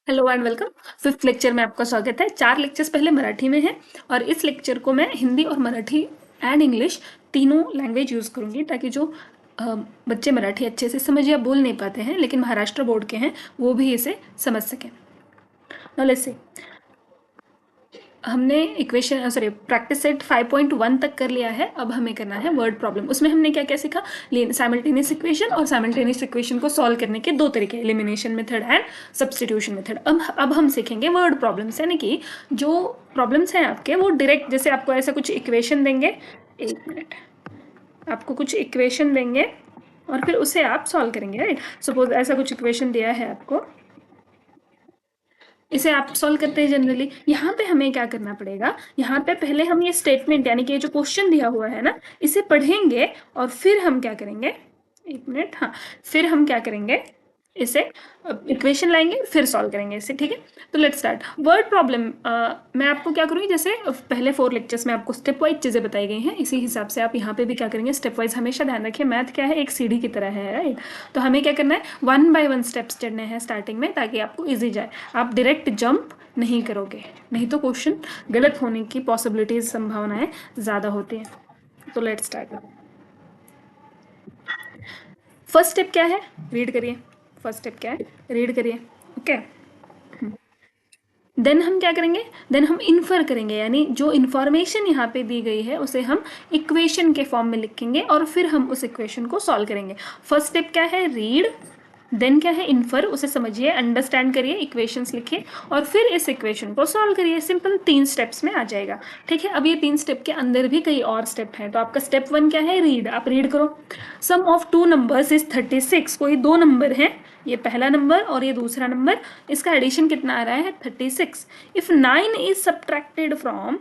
Hello and welcome. Fifth lecture में आपका स्वागत है। 4 लेक्चर्स पहले मराठी में हैं और इस लेक्चर को मैं हिंदी और मराठी एंड इंग्लिश तीनों लैंग्वेज यूज़ करूँगी ताकि जो बच्चे मराठी अच्छे से समझ या बोल नहीं पाते हैं लेकिन महाराष्ट्र बोर्ड के हैं वो भी इसे समझ सकें। नाउ लेट्स सी, हमने इक्वेशन प्रैक्टिस सेट 5.1 तक कर लिया है। अब हमें करना है वर्ड प्रॉब्लम। उसमें हमने क्या क्या सीखा? साइमल्टेनियस इक्वेशन और साइमल्टेनियस इक्वेशन को सॉल्व करने के दो तरीके, elimination method and substitution method. अब हम सीखेंगे वर्ड प्रॉब्लम्स, यानी कि जो प्रॉब्लम्स हैं आपके वो डायरेक्ट, जैसे आपको ऐसा कुछ इक्वेशन देंगे, एक मिनट, आपको कुछ इक्वेशन देंगे और फिर उसे आप सॉल्व करेंगे, राइट। सपोज ऐसा कुछ इक्वेशन दिया है आपको, इसे आप सॉल्व करते हैं जनरली। यहाँ पे हमें क्या करना पड़ेगा, यहाँ पे पहले हम ये स्टेटमेंट यानी कि ये जो क्वेश्चन दिया हुआ है ना, इसे पढ़ेंगे और फिर हम क्या करेंगे, एक मिनट, हाँ, फिर हम क्या करेंगे, इसे इक्वेशन लाएंगे फिर सॉल्व करेंगे इसे, ठीक है। तो लेट्स स्टार्ट वर्ड प्रॉब्लम। मैं आपको क्या करूँगी, जैसे पहले 4 लेक्चर्स में आपको स्टेप वाइज चीज़ें बताई गई हैं, इसी हिसाब से आप यहाँ पे भी क्या करेंगे, स्टेप वाइज। हमेशा ध्यान रखिए मैथ क्या है, एक सीढ़ी की तरह है, राइट। तो हमें क्या करना है, 1 बाय 1 स्टेप्स चढ़ने हैं स्टार्टिंग में ताकि आपको ईजी जाए। आप डायरेक्ट जंप नहीं करोगे, नहीं तो क्वेश्चन गलत होने की पॉसिबिलिटीज, संभावनाएं ज़्यादा होती हैं। तो लेट्स स्टार्ट। फर्स्ट स्टेप क्या है, रीड करिए। फर्स्ट स्टेप क्या है, रीड करिए, ओके। देन हम क्या करेंगे, देन हम इन्फर करेंगे, यानी जो इन्फॉर्मेशन यहाँ पे दी गई है उसे हम इक्वेशन के फॉर्म में लिखेंगे और फिर हम उस इक्वेशन को सॉल्व करेंगे। फर्स्ट स्टेप क्या है, रीड, देन क्या है, इन्फर, उसे समझिए, अंडरस्टैंड करिए, इक्वेशंस लिखिए और फिर इस इक्वेशन को सॉल्व करिए। सिंपल 3 स्टेप्स में आ जाएगा, ठीक है। अब ये 3 स्टेप के अंदर भी कई और स्टेप हैं। तो आपका स्टेप 1 क्या है, रीड, आप रीड करो। सम ऑफ 2 नंबर्स इज 36। कोई 2 नंबर हैं, ये पहला नंबर और ये दूसरा नंबर, इसका एडिशन कितना आ रहा है, 36। If 9 is subtracted from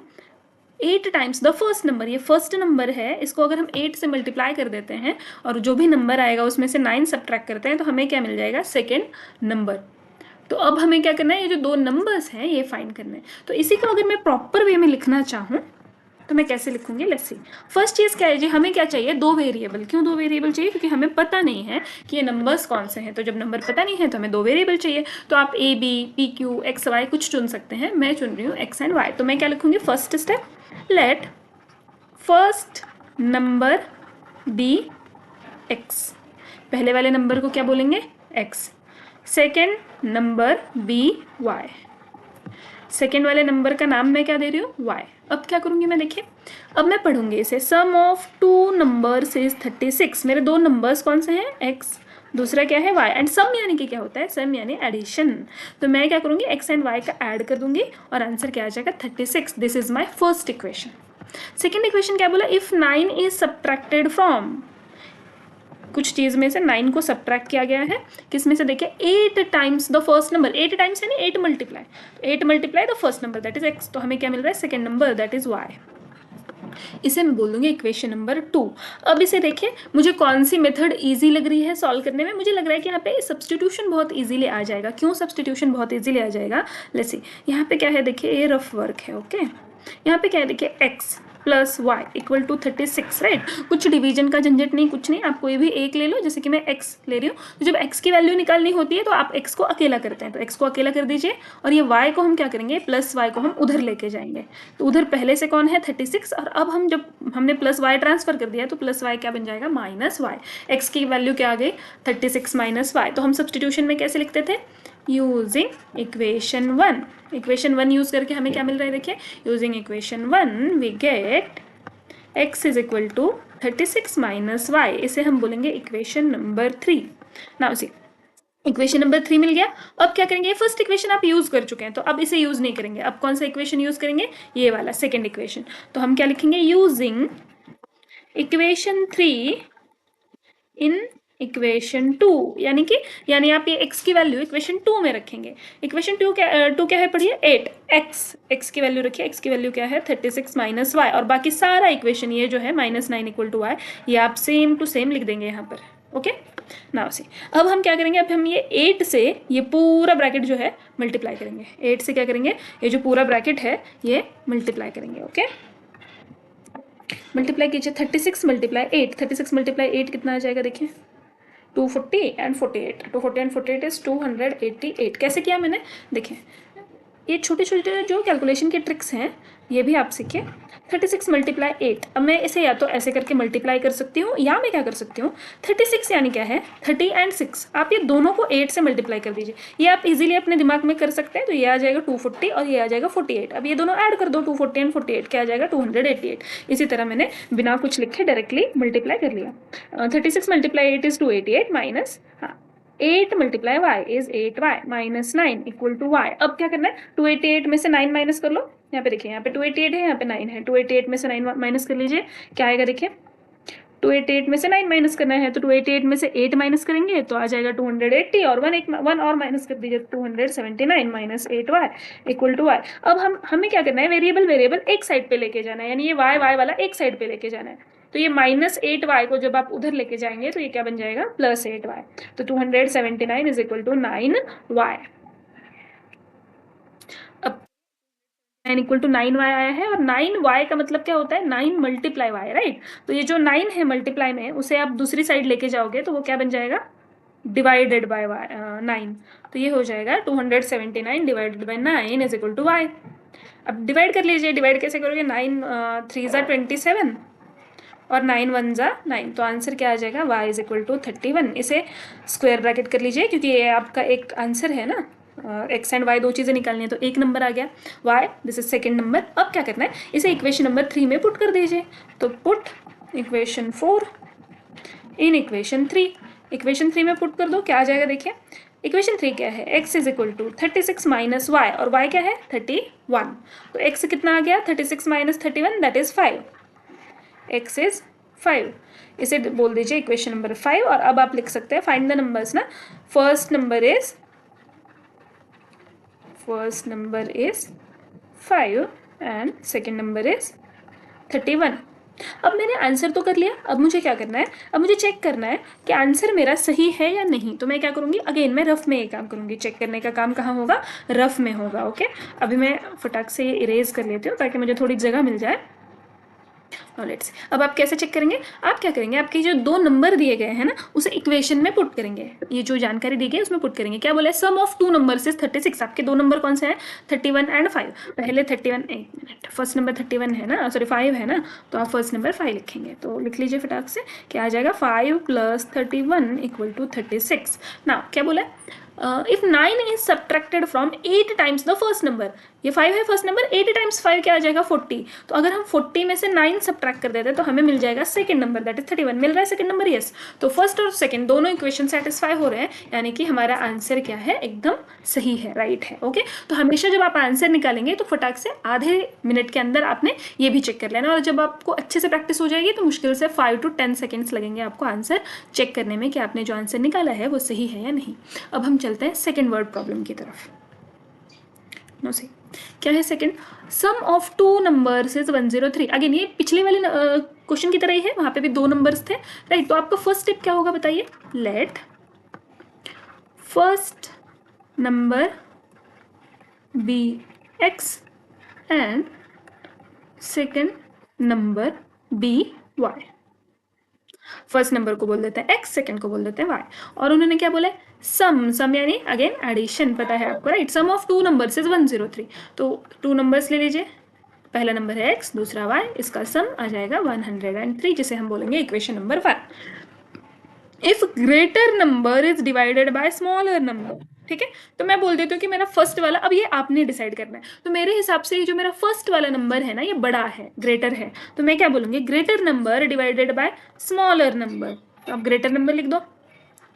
8 times the first number, ये फर्स्ट नंबर है, इसको अगर हम 8 से मल्टीप्लाई कर देते हैं और जो भी नंबर आएगा उसमें से 9 सब्ट्रैक्ट करते हैं तो हमें क्या मिल जाएगा, सेकेंड नंबर। तो अब हमें क्या करना है, ये जो 2 नंबर्स हैं ये फाइंड करना है। तो इसी को अगर मैं प्रॉपर वे में लिखना चाहूँ तो मैं कैसे लिखूंगी, लेट्स सी। फर्स्ट चीज क्या है जी, हमें क्या चाहिए, 2 वेरिएबल। क्यों 2 वेरिएबल चाहिए, क्योंकि हमें पता नहीं है कि ये नंबर्स कौन से हैं। तो जब नंबर पता नहीं है तो हमें 2 वेरिएबल चाहिए। तो आप A B, P Q, X Y कुछ चुन सकते हैं। मैं चुन रही हूँ एक्स एंड वाई। तो मैं क्या लिखूंगी, first step, let first number be X. पहले वाले नंबर को क्या बोलेंगे, X. Second number be Y. सेकेंड वाले नंबर का नाम मैं क्या दे रही हूँ, वाई। अब क्या करूंगी मैं, देखिए, अब मैं पढ़ूंगी इसे। सम ऑफ 2 नंबर्स इज 36। मेरे 2 नंबर्स कौन से हैं, एक्स, दूसरा क्या है, वाई। एंड सम यानी कि क्या होता है, सम यानी एडिशन। तो मैं क्या करूंगी, एक्स एंड वाई का ऐड कर दूंगी और आंसर क्या आ जाएगा, 36। This is my first equation. Second equation क्या बोला, इफ 9 इज सब्ट्रैक्टेड फ्रॉम, कुछ चीज में से 9 को सब्ट्रैक्ट किया गया है, किस में से, देखिए, 8 times the first number. 8 times यानी 8 multiply, 8 multiply the first number that is X. तो हमें क्या मिल रहा है, second number that is Y. इसे मैं बोल दूंगी इक्वेशन नंबर 2। अब इसे देखिए, मुझे कौन सी मेथड इजी लग रही है सॉल्व करने में। मुझे लग रहा है कि यहाँ पे सब्स्टिट्यूशन बहुत इजीली आ जाएगा। क्यों सब्स्टिट्यूशन बहुत इजीली आ जाएगा, लेट्स सी। यहाँ पे क्या है, देखिए, ये रफ वर्क है, ओके। यहाँ पे क्या है, देखिए, X plus Y equal to 36, right. कुछ डिवीजन का झंझट नहीं, कुछ नहीं। आप कोई भी एक ले लो, जैसे कि मैं एक्स ले रही हूँ। तो जब एक्स की वैल्यू निकालनी होती है तो आप एक्स को अकेला करते हैं, तो एक्स को अकेला कर दीजिए और ये वाई को हम क्या करेंगे, प्लस वाई को हम उधर लेके जाएंगे। तो उधर पहले से कौन है, 36, और अब हम जब हमने प्लस वाई ट्रांसफर कर दिया तो प्लस वाई क्या बन जाएगा, माइनस वाई। एक्स की वैल्यू क्या आ गई, 36 माइनस वाई। तो हम सब्स्टिट्यूशन में कैसे लिखते थे, यूजिंग इक्वेशन 1। इक्वेशन 1 यूज करके हमें क्या मिल रहा है, देखिए, using equation 1 we get x is equal to 36 minus Y. इसे हम बोलेंगे equation number 3। Now see, equation number 3 मिल गया। अब क्या करेंगे, फर्स्ट इक्वेशन आप यूज कर चुके हैं तो अब इसे यूज नहीं करेंगे। अब कौन सा इक्वेशन यूज करेंगे, ये वाला सेकेंड इक्वेशन। तो हम क्या लिखेंगे, यूजिंग इक्वेशन 3 इन इक्वेशन 2, यानी आप ये x की वैल्यू इक्वेशन 2 में रखेंगे। इक्वेशन 2 क्या है, पढ़िए, 8 x की वैल्यू रखिए। x की वैल्यू क्या है, 36 माइनस वाई। और बाकी सारा इक्वेशन ये जो है -9 इक्वल टू वाई, ये आप सेम टू सेम लिख देंगे यहाँ पर, ओके। नाउ सी, अब हम क्या करेंगे, अब हम ये 8 से ये पूरा ब्रैकेट जो है मल्टीप्लाई करेंगे। 8 से क्या करेंगे, ये जो पूरा ब्रैकेट है ये मल्टीप्लाई करेंगे, ओके। मल्टीप्लाई कीजिए, 36 मल्टीप्लाई 8, 36 मल्टीप्लाई 8 कितना आ जाएगा, देखिए, 240 एंड 48, 240 एंड 48 इज 288। कैसे किया मैंने, देखें ये छोटे छोटे जो कैलकुलेशन के ट्रिक्स हैं ये भी आप सीखे। 36 मल्टीप्लाई 8, अब मैं इसे या तो ऐसे करके मल्टीप्लाई कर सकती हूँ या मैं क्या कर सकती हूँ, 36 यानी क्या है 30 एंड 6, आप ये दोनों को 8 से मल्टीप्लाई कर दीजिए। ये आप इजीली अपने दिमाग में कर सकते हैं। तो ये आ जाएगा 240 और ये आ जाएगा 48। अब ये दोनों ऐड कर दो, 240 एंड 48 क्या आ जाएगा 288। इसी तरह मैंने बिना कुछ लिखे डायरेक्टली मल्टीप्लाई कर लिया। 36 multiply 8 is 288 minus 8 multiply Y is 8y minus 9 equal to Y. अब क्या करना है, 288 में से 9 माइनस कर लो। यहाँ पे देखिए, यहाँ पे 288 है, यहाँ पे 9 है। 288 में से 9 माइनस कर लीजिए, क्या आएगा देखिए, 288 में से 9 माइनस करना है तो 288 में से 8 माइनस करेंगे तो आ जाएगा 280 और 1 और माइनस कर दीजिए 279 minus 8y equal to Y. अब हमें क्या करना है, वेरिएबल एक साइड पे लेके जाना है, यानी ये वाई वाला एक साइड पे लेके जाना है। तो ये माइनस 8y को जब आप उधर लेके जाएंगे तो ये क्या बन जाएगा प्लस 8y। तो 279 इज इक्वल टू 9y। अब 9 इक्वल टू 9y आया है और 9y का मतलब क्या होता है 9 मल्टीप्लाई y, राइट। तो ये जो 9 है मल्टीप्लाई में उसे आप दूसरी साइड लेके जाओगे तो वो क्या बन जाएगा डिवाइडेड बाय 9। तो ये हो जाएगा 279 divided by 9 is equal to y। अब डिवाइड कर लीजिए, डिवाइड कैसे करोगे, 9 3 ज़ा 27 और 9 1 ज़ा 9, तो आंसर क्या आ जाएगा y इज इक्वल टू 31। इसे स्क्वायर ब्रैकेट कर लीजिए क्योंकि ये आपका एक आंसर है ना, x एंड y दो चीज़ें निकालनी है तो एक नंबर आ गया y, this is second number. अब क्या करना है, इसे इक्वेशन नंबर 3 में पुट कर दीजिए। तो put equation 4 in equation 3, equation 3 में पुट कर दो, क्या आ जाएगा देखिए। इक्वेशन 3 क्या है, x is equal to 36 minus y और y क्या है 31। तो x कितना आ गया 36 minus 31 that is 5, x is 5। इसे बोल दीजिए इक्वेशन नंबर 5। और अब आप लिख सकते हैं फाइंड द नंबर्स ना, first number is 5 and second number is 31। अब मैंने आंसर तो कर लिया, अब मुझे क्या करना है, अब मुझे चेक करना है कि आंसर मेरा सही है या नहीं। तो मैं क्या करूँगी, अगेन मैं रफ में ये काम करूँगी। चेक करने का काम कहाँ होगा, रफ में होगा। ओके, अभी मैं फटाक से ये इरेज कर लेती हूँ ताकि मुझे थोड़ी जगह मिल जाए। लेट्स, अब आप कैसे चेक करेंगे, आप क्या करेंगे, आपके जो दो नंबर दिए गए हैं ना उसे इक्वेशन में पुट करेंगे। ये जो जानकारी दी गई है उसमें पुट करेंगे। क्या बोला है, सम ऑफ टू नंबर्स इज 36। आपके दो नंबर कौन से हैं 31 एंड 5। पहले 31, एक मिनट, फर्स्ट नंबर 31 है ना, सॉरी 5 है ना, तो आप फर्स्ट नंबर 5 लिखेंगे। तो लिख लीजिए फटाक से, क्या आ जाएगा 5 प्लस 31 इक्वल टू 36। ना क्या बोला है, if 9 is subtracted from 8 times the first number, ये 5 है फर्स्ट नंबर, 8 टाइम्स 5 क्या आ जाएगा 40। तो अगर हम 40 में से 9 सब्ट्रैक्ट कर देते हैं तो हमें मिल जाएगा सेकंड नंबर दैट इज 31। मिल रहा है सेकंड नंबर, यस। तो फर्स्ट और सेकंड दोनों इक्वेशन सेटिस्फाई हो रहे हैं, यानी कि हमारा आंसर क्या है, एकदम सही है, राइट है। ओके, तो हमेशा जब आप आंसर निकालेंगे तो फटाक से आधे मिनट के अंदर आपने ये भी चेक कर लेना। और जब आपको अच्छे से प्रैक्टिस हो जाएगी तो मुश्किल से 5 to 10 सेकेंड्स लगेंगे आपको आंसर चेक करने में कि आपने जो आंसर निकाला है वो सही है या नहीं। अब हम चलते हैं सेकेंड वर्ड प्रॉब्लम की तरफ। नो सी, क्या है second, sum of two numbers is 103। Again ये पिछले वाले क्वेश्चन की तरह ही है, वहां पे भी दो नंबर्स थे, राइट। तो आपका फर्स्ट स्टेप क्या होगा बताइए, let first number be X and second number be Y. First number को बोल देते हैं x, सेकंड को बोल देते हैं y। और उन्होंने क्या बोला है, सम यानी अगेन एडिशन, पता है आपको, right. Sum of two numbers is 103। तो टू नंबर्स ले लीजिए, पहला नंबर है x, दूसरा y, इसका सम आ जाएगा 103, जिसे हम बोलेंगे equation number 1। If greater number is divided by smaller number, ठीक है। तो मैं बोल देती हूँ कि मेरा फर्स्ट वाला, अब ये आपने डिसाइड करना है। तो मेरे हिसाब से ये जो मेरा फर्स्ट वाला नंबर है ना ये बड़ा है, ग्रेटर है। तो मैं क्या बोलूँगी, greater number divided by smaller number. तो आप ग्रेटर नंबर लिख दो,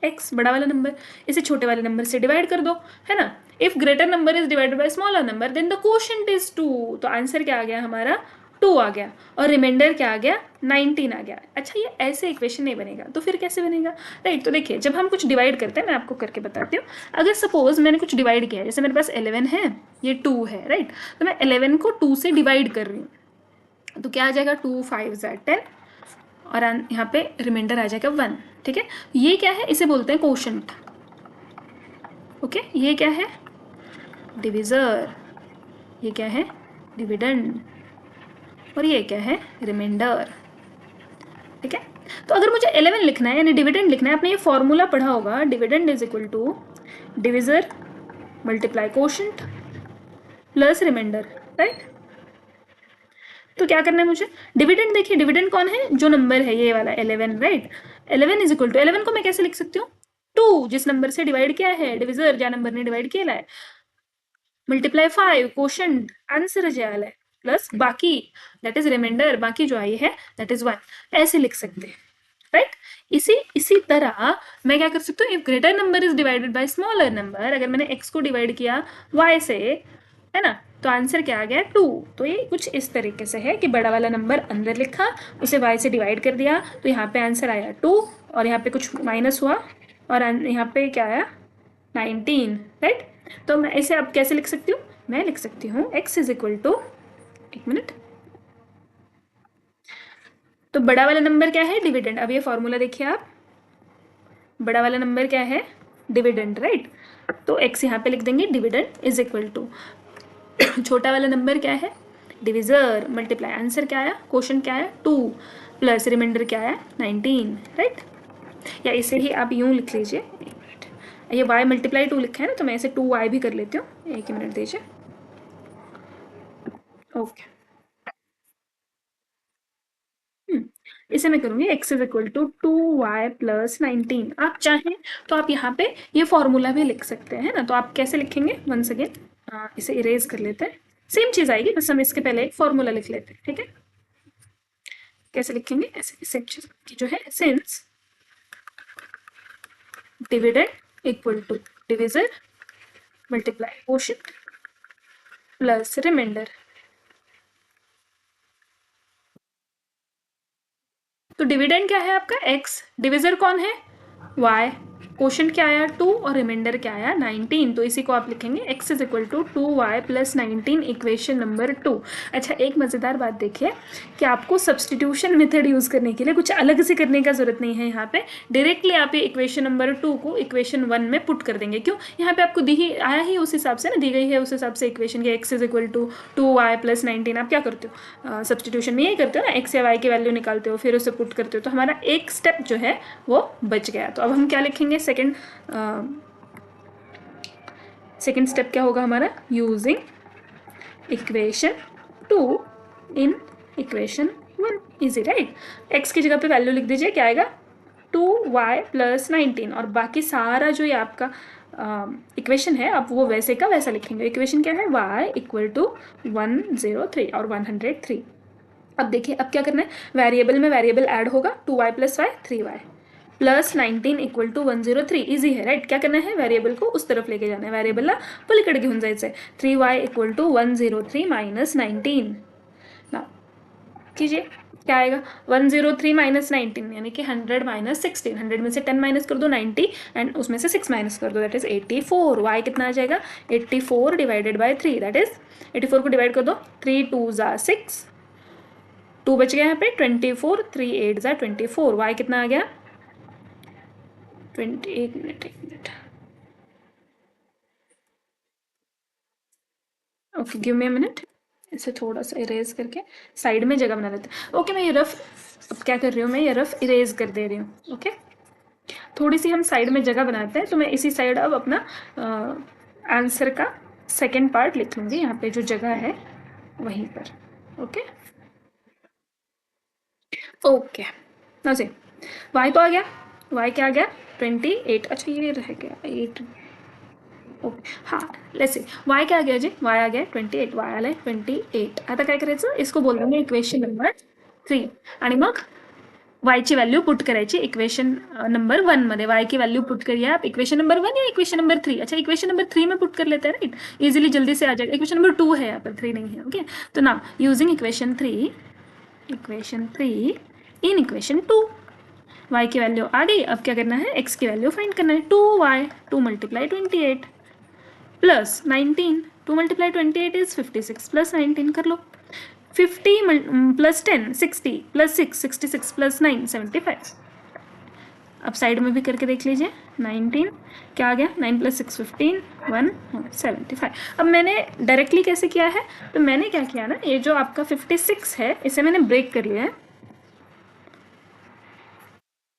x बड़ा वाला नंबर, इसे छोटे वाले नंबर से डिवाइड कर दो, है ना। If greater number is divided by smaller number then the quotient is 2। तो आंसर क्या आ गया हमारा 2 आ गया, और रिमाइंडर क्या आ गया 19 आ गया। अच्छा, ये ऐसे इक्वेशन नहीं बनेगा, तो फिर कैसे बनेगा, राइट। तो देखिए, जब हम कुछ डिवाइड करते हैं, मैं आपको करके बताती हूँ। अगर सपोज मैंने कुछ डिवाइड किया है, जैसे मेरे पास 11 है, ये 2 है, राइट। तो मैं 11 को 2 से डिवाइड कर रही हूँ, तो क्या आ जाएगा 2 5 10, और यहाँ पे रिमाइंडर आ जाएगा 1, ठीक है। ये क्या है, इसे बोलते हैं कोशेंट। ओके, ये क्या है डिविजर, ये क्या है डिविडेंड, और ये क्या है रिमाइंडर, ठीक है। तो अगर मुझे 11 लिखना है यानी डिविडेंड लिखना है, आपने ये फॉर्मूला पढ़ा होगा, dividend is equal to divisor multiply quotient plus remainder, right. तो क्या करना है मुझे, डिविडेंड देखिए, डिविडेंड कौन है, जो नंबर है ये वाला 11, राइट। 11 इज इक्वल टू, 11 को मैं कैसे लिख सकती हूँ, 2 जिस नंबर से डिवाइड किया है, डिविजर ज्या नंबर ने डिवाइड किया है, मल्टीप्लाई 5 कोशेंट आंसर जो आया है, प्लस बाकी दैट इज रिमाइंडर, बाकी जो आई है दैट इज 1, ऐसे लिख सकते हैं, राइट। इसी तरह मैं क्या कर सकती हूँ, if greater number is divided by smaller number, अगर मैंने x को डिवाइड किया y से, है ना, तो आंसर क्या आ गया 2। तो ये कुछ इस तरीके से है कि बड़ा वाला नंबर अंदर लिखा, उसे y से डिवाइड कर दिया, तो यहाँ पे आंसर आया 2, और यहाँ पे कुछ माइनस हुआ, और यहाँ पे क्या आया 19, राइट। तो मैं इसे अब कैसे लिख सकती हूँ, मैं लिख सकती हूँ x इज इक्वल टू, एक मिनट, तो बड़ा वाला नंबर क्या है, डिविडेंड। अब ये फॉर्मूला देखिए आप, बड़ा वाला नंबर क्या है, डिविडेंड, राइट। तो x यहाँ पे लिख देंगे, डिविडेंड इज इक्वल टू छोटा वाला नंबर क्या है, डिविजर मल्टीप्लाई आंसर क्या आया, क्वेश्चन क्या आया 2, प्लस रिमाइंडर क्या आया 19, राइट। या इसे ही आप यूं लिख लीजिए, एक मिनट, ये y मल्टीप्लाई 2 लिखा है ना, तो मैं इसे 2y भी कर लेती हूँ, एक ही मिनट दीजिए, ओके। इसे मैं करूंगी x is equal to 2y plus 19। आप चाहें तो आप यहाँ पे ये फॉर्मूला भी लिख सकते हैं ना, तो आप कैसे लिखेंगे, वंस अगेन इसे इरेज कर लेते हैं, सेम चीज आएगी, बस हम इसके पहले एक फॉर्मूला लिख लेते हैं, ठीक है। कैसे लिखेंगे, ऐसे सेम चीज की जो है, since dividend equal to divisor multiply quotient plus remainder. तो डिविडेंड क्या है आपका x, डिविजर कौन है y, क्वोशंट क्या आया 2, और रिमाइंडर क्या आया 19। तो इसी को आप लिखेंगे x is equal to 2y plus 19, equation number 2। अच्छा, एक मज़ेदार बात देखिए कि आपको सब्सटीट्यूशन मेथड यूज़ करने के लिए कुछ अलग से करने का ज़रूरत नहीं है। यहाँ पे डायरेक्टली आप ये इक्वेशन नंबर 2 को इक्वेशन 1 में पुट कर देंगे। क्यों, यहाँ पे आपको दी ही आया ही उस हिसाब से ना, दी गई है उस हिसाब से इक्वेशन के x is equal to 2y plus 19। आप क्या करते हो, सब्सटीट्यूशन में यही करते हो ना, x या y की वैल्यू निकालते हो, फिर उसे पुट करते हो, तो हमारा एक स्टेप जो है वो बच गया। तो अब हम क्या लिखेंगे, सेकेंड स्टेप क्या होगा हमारा, यूजिंग इक्वेशन 2 इन इक्वेशन 1, इजी, राइट। x की जगह पे वैल्यू लिख दीजिए, क्या आएगा 2y प्लस 19, और बाकी सारा जो ये आपका इक्वेशन है आप वो वैसे का वैसा लिखेंगे। इक्वेशन क्या है, y इक्वल टू 103 और 103। अब देखिए अब क्या करना है, वेरिएबल में वेरिएबल ऐड होगा, 2y plus y 3y plus 19 equal to 103, easy है, राइट। क्या करना है, वेरिएबल को उस तरफ लेके जाना है, वेरिएबल पलीकडे घेऊन जायचं 3y इक्वल टू 103 माइनस 19 ना, कीजिए क्या आएगा 103 माइनस 19 यानी कि 100 माइनस 16, 100 में से 10 माइनस कर दो 90, एंड उसमें से 6 माइनस कर दो, दैट इज 84। y कितना आ जाएगा 84 डिवाइडेड बाय 3, दैट इज 84 को डिवाइड कर दो, 3 2 ज़ा 6, 2 बच गया यहाँ पे 24, 3 8 ज़ा 24, y कितना आ गया 20, एक minute okay, give me a minute, इसे थोड़ा सा इरेज करके साइड में जगह बना लेते हैं। ओके, मैं ये रफ अब क्या कर रही हूँ, मैं ये रफ इरेज कर दे रही हूँ। ओके, थोड़ी सी हम साइड में जगह बनाते हैं, तो मैं इसी साइड अब अपना आंसर का सेकेंड पार्ट लिख लूँगी, यहाँ पे जो जगह है वहीं पर। ओके ओके, ना से y तो आ गया, y क्या आ गया 28। अच्छा ये रह गया 8, ओके हाँ, लेट्स सी y क्या आ गया जी, y आ गया 28, y आला 28। आता काय करायचं, इसको बोल देंगे इक्वेशन नंबर 3, आणि मग y ची व्हॅल्यू पुट करायची इक्वेशन नंबर 1 मध्ये। y की वैल्यू पुट करिए आप इक्वेशन नंबर 1 या इक्वेशन नंबर 3। अच्छा, इक्वेशन नंबर 3 में पुट कर लेते हैं, राइट, इजीली जल्दी से आ जाएगा। इक्वेशन नंबर 2 है यहाँ पर, 3 नहीं है। ओके, तो now using equation 3 in equation 2, y की वैल्यू आ गई। अब क्या करना है, x की वैल्यू फाइंड करना है, 2y 2 multiply 28 plus 19, 2 multiply 28 is 56 plus 19 कर लो, 50 प्लस 10 60 प्लस 6 66 प्लस 9 75। अब साइड में भी करके देख लीजिए, 19 क्या आ गया, 9 प्लस 6 15 1 75। अब मैंने डायरेक्टली कैसे किया है, तो मैंने क्या किया ना, ये जो आपका 56 है इसे मैंने ब्रेक कर लिया है,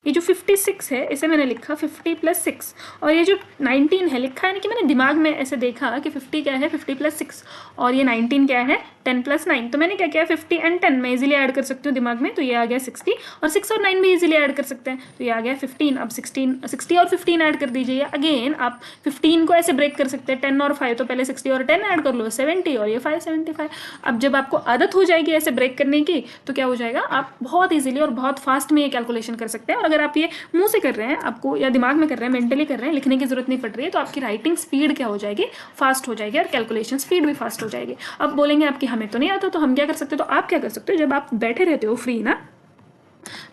ये जो 56 है इसे मैंने लिखा 50 + 6, और ये जो 19 है लिखा है ना कि मैंने दिमाग में ऐसे देखा कि 50 क्या है 50 + 6, और ये 19 क्या है 10 + 9, तो मैंने क्या किया 50 एंड 10 मैं इजीली ऐड कर सकती हूँ दिमाग में, तो ये आ गया 60, और 6 और 9 भी इजीली ऐड कर सकते हैं, तो ये आ गया 15। अब 60 और 15 ऐड कर दीजिए। अगेन आप 15 को ऐसे ब्रेक कर सकते हैं 10 और 5, तो पहले 60 और 10 ऐड कर लो 70, और ये 575। अब जब आपको आदत हो जाएगी ऐसे ब्रेक करने की तो क्या हो जाएगा, आप बहुत ईजिली और बहुत फास्ट में ये कैलकुलेशन कर सकते हैं। और अगर आप ये मुंह से कर रहे हैं आपको, या दिमाग में कर रहे हैं, मेंटली कर रहे हैं, लिखने की जरूरत नहीं पड़ रही है, तो आपकी राइटिंग स्पीड क्या हो जाएगी, फास्ट हो जाएगी, और कैलकुलेशन स्पीड भी फास्ट हो जाएगी। अब बोलेंगे आपकी हमें तो नहीं आता, तो हम क्या कर सकते हो, तो आप क्या कर सकते हो, जब आप बैठे रहते हो फ्री ना,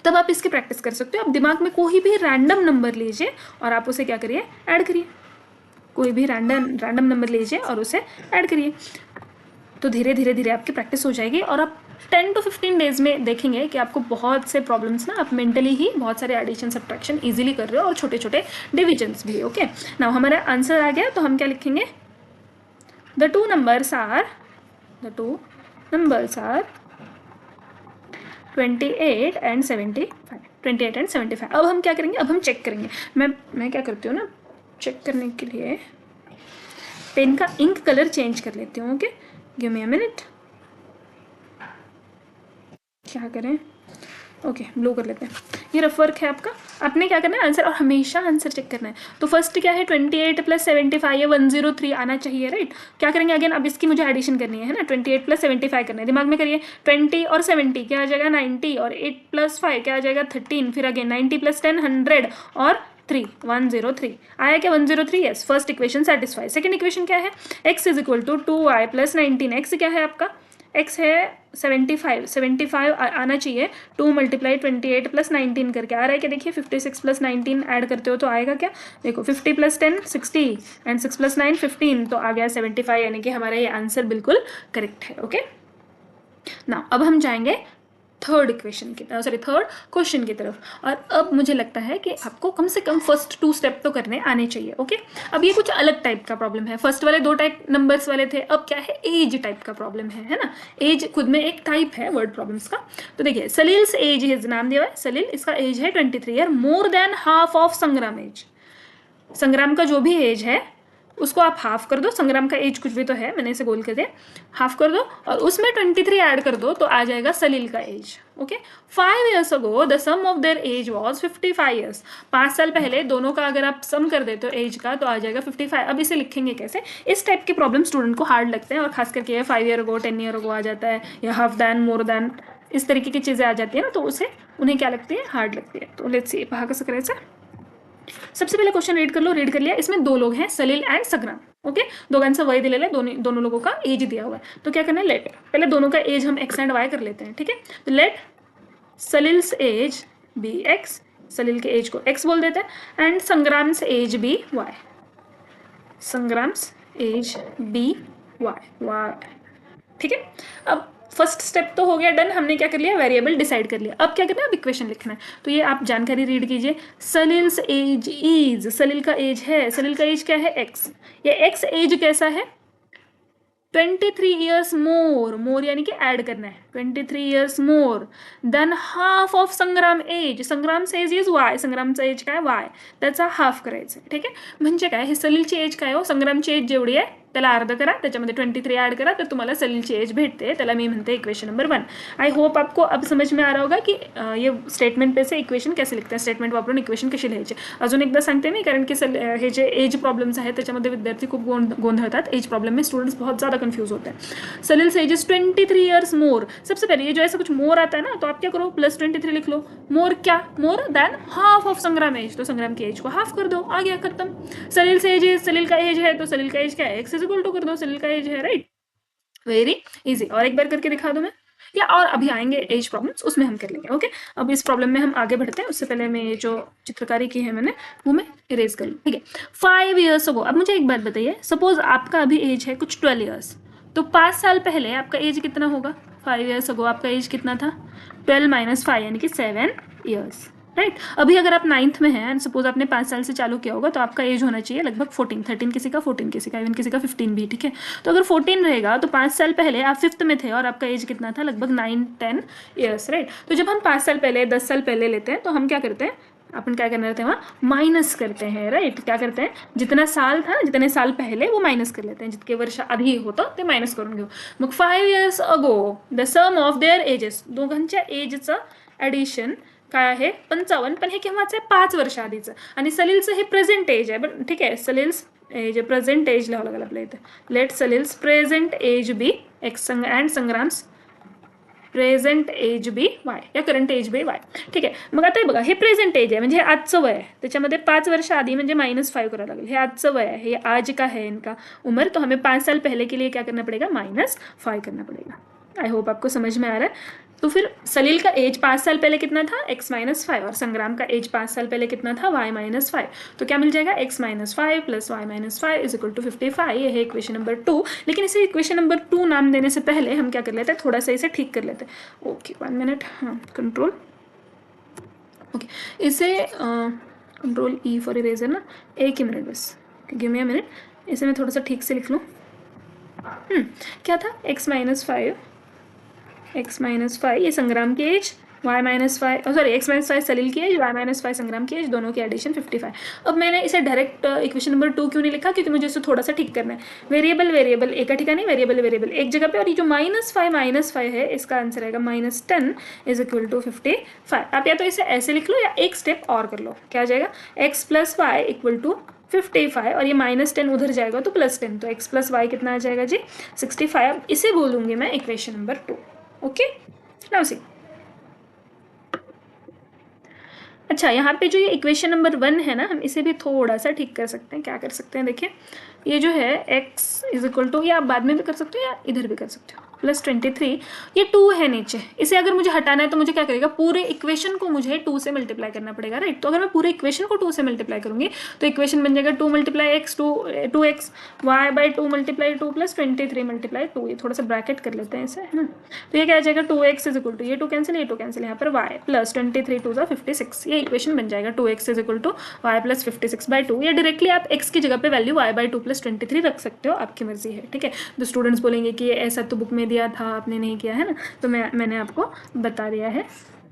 तब आप इसकी प्रैक्टिस कर सकते हो। आप दिमाग में कोई भी रैंडम नंबर लीजिए और आप उसे क्या करिए, ऐड करिए। कोई भी रैंडम नंबर लीजिए और उसे ऐड करिए, तो धीरे धीरे धीरे आपकी प्रैक्टिस हो जाएगी, और आप 10 to 15 डेज में देखेंगे कि आपको बहुत से प्रॉब्लम्स ना, आप मेंटली ही बहुत सारे एडिशन सब्ट्रैक्शन इजीली कर रहे हो, और छोटे छोटे डिविजन्स भी। ओके, नाउ हमारा आंसर आ गया, तो हम क्या लिखेंगे, the two numbers are 28 and 75। 28 and 75। अब हम क्या करेंगे, अब हम चेक करेंगे। मैं क्या करती हूँ ना, चेक करने के लिए पेन का इंक कलर चेंज कर लेती हूँ। Okay, give me a minute. क्या करें, ओके ब्लू कर लेते हैं। ये रफ वर्क है आपका, आपने क्या करना है आंसर, और हमेशा आंसर चेक करना है। तो फर्स्ट क्या है 28 + 75, ये 103 आना चाहिए, राइट। क्या करेंगे अगेन, अब इसकी मुझे एडिशन करनी है ना, 28 + 75 करना है, दिमाग में करिए। 20 और 70 क्या आ जाएगा 90, और 8 + 5 क्या आ जाएगा 13, फिर अगेन 90 + 10 100, और 3 103 आया क्या 103। Yes, first equation satisfy. Second equation क्या है, x = 2y + 19। x क्या है आपका, x है 75 आना चाहिए। 2 × 28 + 19 करके आ रहा है क्या, देखिए 56 + 19 ऐड करते हो तो आएगा क्या, देखो 50 + 10 60 एंड 6 + 9 15, तो आ गया 75, यानी कि हमारा ये आंसर बिल्कुल करेक्ट है। ओके, ना अब हम जाएंगे थर्ड क्वेश्चन की तरफ, और अब मुझे लगता है कि आपको कम से कम फर्स्ट 2 स्टेप तो करने आने चाहिए। ओके, अब ये कुछ अलग टाइप का प्रॉब्लम है, फर्स्ट वाले 2 टाइप नंबर्स वाले थे, अब क्या है एज टाइप का प्रॉब्लम है ना। एज खुद में एक टाइप है वर्ड प्रॉब्लम्स का। तो देखिए, सलील्स एज, हिज नाम दिया हुआ है सलील, इसका एज है 23 year, more than half of Sangram as. संग्राम का जो भी एज है उसको आप हाफ कर दो, संग्राम का एज कुछ भी तो है, मैंने इसे गोल कर दिया, हाफ कर दो, और उसमें 23 ऐड कर दो, तो आ जाएगा सलील का age. Okay, 5 years ago the sum of their age was 55 years। 5 साल पहले दोनों का अगर आप सम कर देते हो एज का, तो आ जाएगा 55। अब इसे लिखेंगे कैसे, इस टाइप के प्रॉब्लम स्टूडेंट को हार्ड लगते हैं, और खास करके ये 5 year ago 10 year ago आ जाता है, या हाफ दैन मोर दैन, इस तरीके की चीज़ें आ जाती है ना, तो उसे उन्हें क्या लगती है, हार्ड लगती है। तो लेट्स सी कहाँ कैसे करें इसे। सबसे पहले क्वेश्चन रीड कर लो, रीड कर लिया, इसमें 2 लोग हैं सलील एंड संग्राम। ओके, 2 आंसर वही दिले ले, दोनों लोगों का एज दिया हुआ है, तो क्या करना है, लेट पहले दोनों का एज हम x एंड y कर लेते हैं। ठीक है, तो let Salil's age be x, Salil के एज को x बोल देते हैं, and Sangram's age be y, Sangram's age be y। ठीक है, अब फर्स्ट स्टेप तो हो गया डन, हमने क्या कर लिया, वेरिएबल डिसाइड कर लिया। अब क्या करना है, अब इक्वेशन लिखना है। तो ये आप जानकारी रीड कीजिए, सलील्स एज इज, सलील का एज है, सलील का एज क्या है x, ये x एज कैसा है 23 years मोर यानी कि ऐड करना है, 23 years more than half of Sangram age, संग्रामचं एज इज y, संग्रामचं एज काय y, त्याचा हाफ करायचं। ठीक आहे, म्हणजे काय, हे सलीलची एज काय हो, संग्रामची एज जेवढी आहे त्याला अर्ध करा, त्याच्यामध्ये 23 ऐड करा, तर तुम्हाला सलीलची एज भेटते, त्याला मी म्हणते इक्वेशन नंबर 1। आई होप आपको अब समझ में आ रहा होगा कि ये स्टेटमेंट पे से इक्वेशन कैसे लिखते हैं, स्टेटमेंट वापरून इक्वेशन कशी लिहायची। अजून एकदा सांगते मी, कारण की हे जे एज प्रॉब्लेम्स आहेत त्याच्यामध्ये विद्यार्थी खूप गोंधळतात, एज प्रॉब्लम में स्टूडेंट्स बहुत ज़्यादा कन्फ्यूज होते हैं। सलील्स एज इज 23 years मोर, सबसे पहले ये जो ऐसा कुछ मोर आता है ना, तो आप क्या करो +23 लिख लो, मोर क्या, मोर than half of Sangram as, तो संग्राम की एज को हाफ कर दो, आ गया खत्म। सलील्स एज इज, सलील का एज है, तो सलील का एज क्या है, x इक्वल टू कर दो, सलील का एज है, राइट, वेरी इजी। और एक बार करके दिखा दूं मैं, या और अभी आएंगे एज प्रॉब्लम्स, उसमें हम कर लेंगे। ओके, अब इस प्रॉब्लम में हम आगे बढ़ते हैं, उससे पहले मैं ये जो चित्रकारी की है मैंने वो मैं इरेज कर लूँ। ठीक है, 5 years ago, अब मुझे एक बात बताइए, सपोज आपका अभी एज है कुछ 12 years, तो 5 साल पहले आपका एज कितना होगा, 5 years ago आपका एज कितना था, 12 - 5 यानी कि 7 years, राइट। अभी अगर आप 9th में हैं एंड सपोज आपने 5 साल से चालू किया होगा, तो आपका एज होना चाहिए लगभग 14, 13 किसी का, 14 किसी का, इवन किसी का 15 भी। ठीक है, तो अगर 14 रहेगा तो 5 साल पहले आप 5th में थे और आपका एज कितना था, लगभग 9-10 years, राइट। तो जब हम 5 साल पहले 10 साल पहले लेते हैं तो हम क्या करते हैं, अपन क्या करना रहते हैं वहाँ माइनस करते हैं, राइट। क्या करते हैं, जितना साल था जितने साल पहले वो माइनस कर लेते हैं, जितके वर्ष आधी होतं ते मायनस करून घेऊ. मग 5 years ago the sum of their ages, दोघांच्या एजचं ॲडिशन काय आहे 55, पण हे केव्हाचं आहे 5 वर्ष आधीचं. आणि सलीलचं हे प्रेझेंट एज आहे, बरं ठीक आहे. सलील्स एज प्रेझेंट एज लिहावं लागेल आपल्या इथे. Let Salil's present age be x and Sangram's present age be y या करंट एज बी वाय. ठीक आहे. मग आता हे बघा, हे प्रेझेंट एज आहे म्हणजे हे आजचं वय आहे, त्याच्यामध्ये 5 वर्ष आधी म्हणजे -5 करावं लागेल. हे आजचं वय आहे, हे आज का है इनका उम्र, तो हमें 5 साल पहले के लिए क्या करना पड़ेगा, -5 करना पड़ेगा. आई होप आपको समझ में आ रहा है. तो फिर सलील का एज 5 साल पहले कितना था, x-5, और संग्राम का एज 5 साल पहले कितना था, y-5. तो क्या मिल जाएगा, x-5 plus y-5 is equal to 55. ये है इक्वेशन नंबर 2. लेकिन इसे इक्वेशन नंबर 2 नाम देने से पहले हम क्या कर लेते हैं, थोड़ा सा इसे ठीक कर लेते हैं. ओके 1 मिनट, हाँ कंट्रोल, ओके इसे कंट्रोल ई फॉर इरेजर ना, एक ही मिनट बस, गिव मी अ मिनट. इसे मैं थोड़ा सा ठीक से लिख लूँ. क्या था, x-5 ये संग्राम की एज, y-5 सॉरी x-5 सलील की एज, y-5 संग्राम की एज, दोनों की एडिशन 55. अब मैंने इसे डायरेक्ट इक्वेशन नंबर 2 क्यों नहीं लिखा, क्योंकि मुझे इसे थोड़ा सा ठीक करना है. वेरिएबल एक ठिकानी, वेरिएबल एक जगह पे, और ये जो -5 है इसका आंसर आएगा -10 इज इक्वल टू 55. आप या तो इसे ऐसे लिख लो या एक स्टेप और कर लो. क्या आ जाएगा, x plus Y equal to 55, और ये -10 उधर जाएगा तो +10, तो x प्लस वाई कितना आ जाएगा जी 65. इसे बोलूँगी मैं equation number 2. Okay now see. अच्छा, यहाँ पे जो ये इक्वेशन नंबर 1 है ना, हम इसे भी थोड़ा सा ठीक कर सकते हैं. क्या कर सकते हैं, देखिए ये जो है x इज इक्वल टू, ये आप बाद में भी कर सकते हो या इधर भी कर सकते हो, +23. ये 2 है नीचे, इसे अगर मुझे हटाना है तो मुझे क्या करेगा, पूरे इक्वेशन को मुझे 2 से मल्टीप्लाई करना पड़ेगा, राइट. तो अगर मैं पूरे इक्वेशन को 2 से मल्टीप्लाई करूंगी तो इक्वेशन बन जाएगा 2 × x 2x y/2 × 2 + 23 × 2. ये थोड़ा सा ब्रैकेट कर लेते हैं इसे, है ना. तो ये क्या आ जाएगा, 2x इज इक्वल टू, ये 2 कैंसिल, ये 2 कैंसिल, यहाँ पर y प्लस 23 2 56. ये इक्वेशन बन जाएगा 2x is equal to y plus 56/2. या डायरेक्टली आप x की जगह पे वैल्यू y/2 + 23 रख सकते हो, आपकी मर्जी है. ठीक है. तो स्टूडेंट्स बोलेंगे कि ऐसा तो बुक में दिया था, आपने नहीं किया है ना, तो मैंने आपको बता दिया है.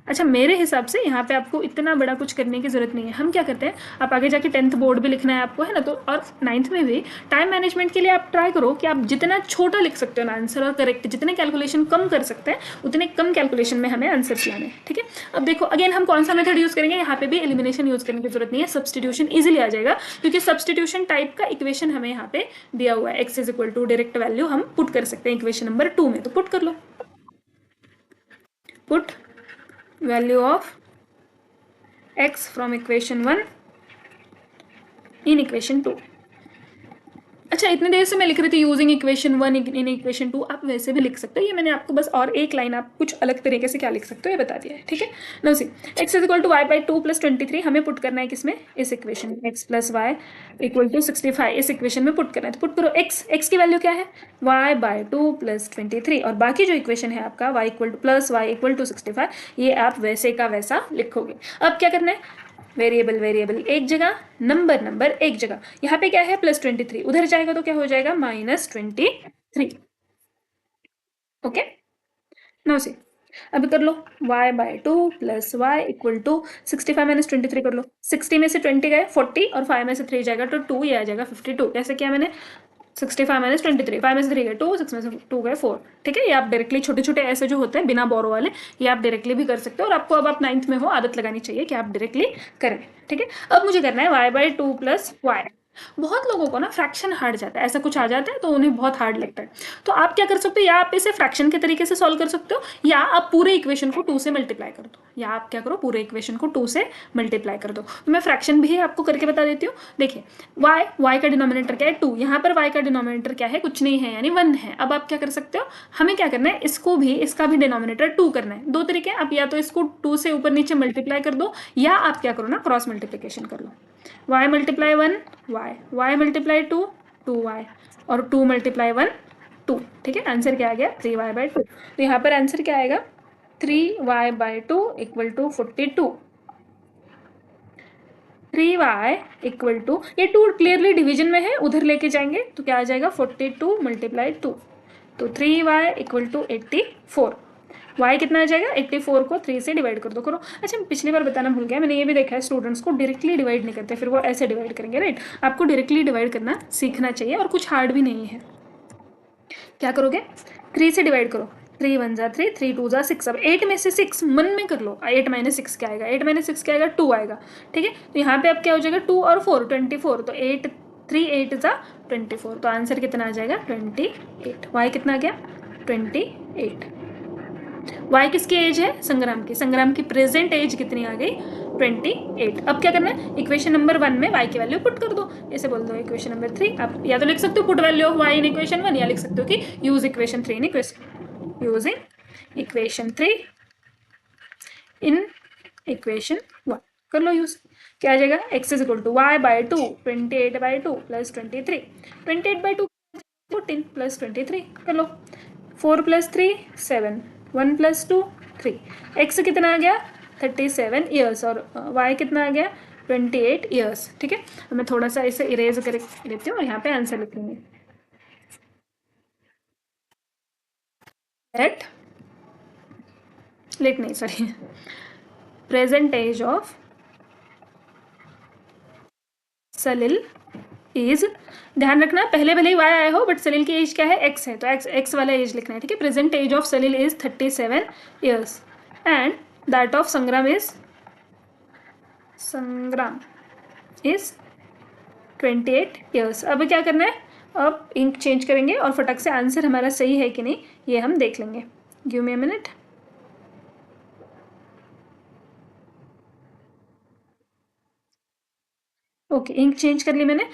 अच्छा, मेरे हिसाब से यहाँ पे आपको इतना बड़ा कुछ करने की जरूरत नहीं है. हम क्या करते हैं, आप आगे जाके 10th बोर्ड भी लिखना है आपको, है ना, तो और 9th में भी टाइम मैनेजमेंट के लिए आप ट्राई करो कि आप जितना छोटा लिख सकते हो ना आंसर, और करेक्ट जितने कैलकुलेशन कम कर सकते हैं उतने कम कैलकुलेशन में हमें आंसर्स लाने हैं. ठीक है. अब देखो अगेन हम कौन सा मेथड यूज़ करेंगे, यहाँ पे भी एलिमिनेशन यूज़ करने की जरूरत नहीं है, सब्सटीट्यूशन ईजिली आ जाएगा, क्योंकि सब्सटीट्यूशन टाइप का इक्वेशन हमें यहाँ पे दिया हुआ है. x is equal to direct value हम पुट कर सकते हैं इक्वेशन नंबर 2 में, तो पुट कर लो. Put value of x from equation 1 in equation 2. अच्छा, इतने देर से मैं लिख रही थी यूजिंग इक्वेशन 1 इन इक्वेशन 2, आप वैसे भी लिख सकते हो. ये मैंने आपको बस और एक लाइन आप कुछ अलग तरीके से क्या लिख सकते हो ये बता दिया है. ठीक है. No see, x is equal to y/2 + 23 हमें पुट करना है किसमें, इस इक्वेशन में. x plus Y equal to 65 इस इक्वेशन में पुट करना है. तो पुट करो x की वैल्यू क्या है, y/2 + 23, और बाकी जो इक्वेशन है आपका y = 65, ये आप वैसे का वैसा लिखोगे. अब क्या करना है, वेरिएबल एक जगह, नंबर एक जगह. यहाँ पे क्या है +23, उधर जाएगा तो क्या हो जाएगा -23. ओके नाउ सी, अब कर लो y/2 + y = 65 - 23 कर लो. 60 में से 20 गए 40, और 5 में से 3 जाएगा तो 2, ये आ जाएगा 52. कैसे किया मैंने, 65 - 23, 5 में से 3 गए 2, 6 में से 2 गए 4. ठीक है. ये आप डायरेक्टली छोटे छोटे ऐसे जो होते हैं बिना बोरो वाले, ये आप डायरेक्टली भी कर सकते हो, और आपको अब आप 9th में हो आदत लगानी चाहिए कि आप डायरेक्टली करें. ठीक है. अब मुझे करना है y/2 + y. बहुत लोगों को ना फ्रैक्शन हार्ड जाता है, ऐसा कुछ आ जाता है तो उन्हें बहुत हार्ड लगता है. तो आप क्या कर सकते हो, या आप इसे फ्रैक्शन के तरीके से सॉल्व कर सकते हो, या आप पूरे इक्वेशन को 2 से मल्टीप्लाई कर दो, या आप क्या करो, पूरे इक्वेशन को 2 से मल्टीप्लाई कर दो. तो मैं फ्रैक्शन भी आपको करके बता देती हूँ. देखिए y का डिनोमिनेटर क्या है 2, यहाँ पर y का डिनोमिनेटर क्या है, कुछ नहीं है, यानी 1 है. अब आप क्या कर सकते हो, हमें क्या करना है, इसका भी डिनोमिनेटर 2 करना है. दो तरीके, आप या तो इसको 2 से ऊपर नीचे मल्टीप्लाई कर दो, या आप क्या करो ना, क्रॉस मल्टीप्लिकेशन कर लो. y × 1 y × 2 2y, और 2 × 1 2. ठीक है. आंसर क्या आ गया, 3y/2. तो यहाँ पर आंसर क्या आएगा, 3y/2 = 42. 3y = ये 2 क्लियरली डिवीजन में है, उधर लेके जाएंगे तो क्या आ जाएगा 42 × 2, तो 3y = 84. y कितना आ जाएगा 84 को 3 से डिवाइड कर दो करो। अच्छा पिछली बार बताना भूल गया, मैंने ये भी देखा है स्टूडेंट्स को डायरेक्टली डिवाइड नहीं करते, फिर वो ऐसे डिवाइड करेंगे, राइट। आपको डायरेक्टली डिवाइड करना सीखना चाहिए और कुछ हार्ड भी नहीं है। क्या करोगे, 3 से डिवाइड करो, 3 1 जा 3, 3 2 जा 6। अब 8 में से 6 मन में कर लो, 8 माइनस 6 क्या आएगा, 8 माइनस 6 क्या आएगा 2 आएगा, ठीक है। तो यहाँ पे अब क्या हो जाएगा 2 और 4 24, तो 8 3 8 जा 24, तो आंसर कितना आ जाएगा 28। वाई कितना आ गया 28। वाई किसकी एज है, संग्राम की, संग्राम की प्रेजेंट एज कितनी आ गई 28। अब क्या करना है, इक्वेशन नंबर 1 में y की वैल्यू पुट कर दो, ऐसे बोल दो इक्वेशन नंबर 3। आप या तो लिख सकते हो put value of y in equation 1, या लिख सकते हो कि use equation 3 in equation, using equation 3 in equation 1 कर लो यूज। क्या आ जाएगा x is equal to y by 2, 28/2 plus 23, 28/2 14 plus 23 कर लो, 4 + 3 7, 1 + 2 3, x कितना आ गया 37 ईयर्स और y कितना आ गया 28 ईयर्स, ठीक है। मैं थोड़ा सा इसे इरेज कर लेती हूँ और यहाँ पे आंसर लिख लूँगी। लेट नहीं sorry, present age of Salil age, ध्यान रखना पहले भले ही y आया हो बट सलील की एज क्या है x है, तो x वाला एज लिखना है, ठीक है। Present age of Salil is 37 years and that of Sangram is 28 years. अब क्या करना है, अब इंक चेंज करेंगे और फटक से आंसर हमारा सही है कि नहीं ये हम देख लेंगे। Give me a minute. Okay ink change कर ली मैंने,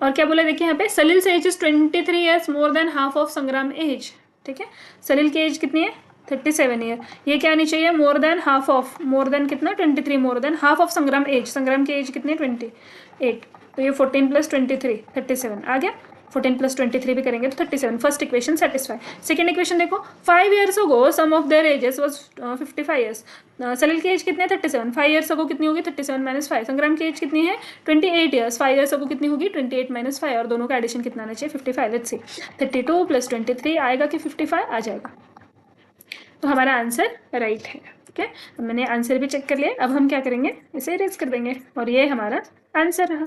और क्या बोला देखिए यहाँ पे Salil age is 23 years more than half of Sangram age, ठीक है। सलील की एज कितनी है 37 ईयर, ये क्या आनी चाहिए मोर than half of, more than कितना 23, मोर than half of Sangram as, संग्राम की एज कितनी है 28, तो ये 14 + 23 37 आ गया, 14 + 23 भी करेंगे तो 37। First equation satisfy. Second equation देखो 5 years ago sum of their ages was 55 years, Salil की एज कितनी है 37, 5 ईयर्स अगो कितनी होगी 37 - 5, संग्राम की एज कितनी है 28 ईयर्स, 5 ईयर्स अगो कितनी होगी 28 - 5, और दोनों का एडिशन कितना आना चाहिए 55। लेट्स सी 32 + 23 आएगा कि 55 आ जाएगा, तो हमारा आंसर राइट है, ठीक है। मैंने आंसर भी चेक कर लिया, अब हम क्या करेंगे इसे इरेज कर देंगे और ये हमारा आंसर रहा।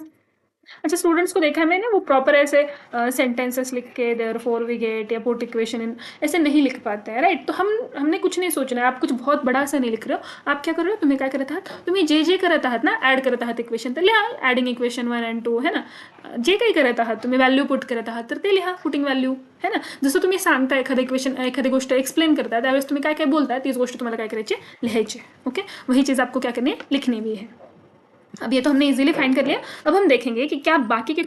अच्छा स्टूडेंट्स को देखा है मैंने वो प्रॉपर ऐसे सेंटेंसेस लिख के देयरफॉर वी गेट या पुट इक्वेशन इन ऐसे नहीं लिख पाते हैं, राइट। तो हमने कुछ नहीं सोचना है, आप कुछ बहुत बड़ा सा नहीं लिख रहे हो, आप क्या कर रहे हो, तुम्हें क्या करत आहात, तुम्ही जे करत आहात ना ऍड करत आहात इक्वेशन, तर लिहा ऍडिंग इक्वेशन 1 and 2 है ना, जे काही करत आहात तुम्ही व्हॅल्यू पुट करत आहात तर ते लिहा पुटिंग व्हॅल्यू है ना। जसं तुम्ही सांगता एखादं इक्वेशन एखादी गोष्ट एक्सप्लेन करता त्यावेळेस तुम्ही काय काय बोलता तीच गोष्ट तुम्हाला काय करायची लिहायची, ओके। वही चीज़ आपको क्या करनी है लिखनी भी है। अब ये तो हमने इजीली फाइंड कर लिया, अब हम देखेंगे कि क्या बाकी के